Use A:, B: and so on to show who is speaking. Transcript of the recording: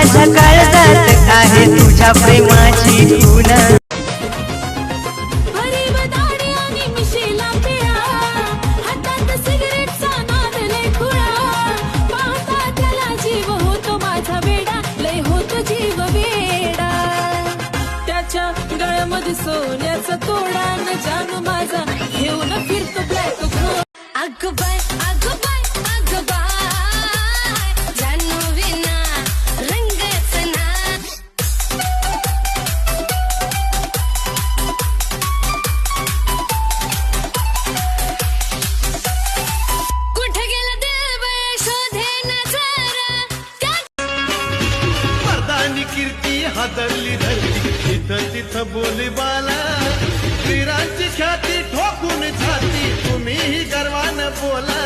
A: माझ्या काळजात आहे तुझ्या प्रेमाची खूण।
B: गळ्यामध्ये सोन्याचा तोडा न जानू माझा घेऊन फिरतो ब्लॅक घोडा। अगं बाय अगं बाय अगं बाय जानू विना रंगच ना। कुठे गेला देव शोधे नजरा
C: मर्दानी कीर्ती हादरली धरली तिथं तिथं बोलीबाला वीरांची ख्याती ठोकून छाती तुम्हीही गर्वानं बोला।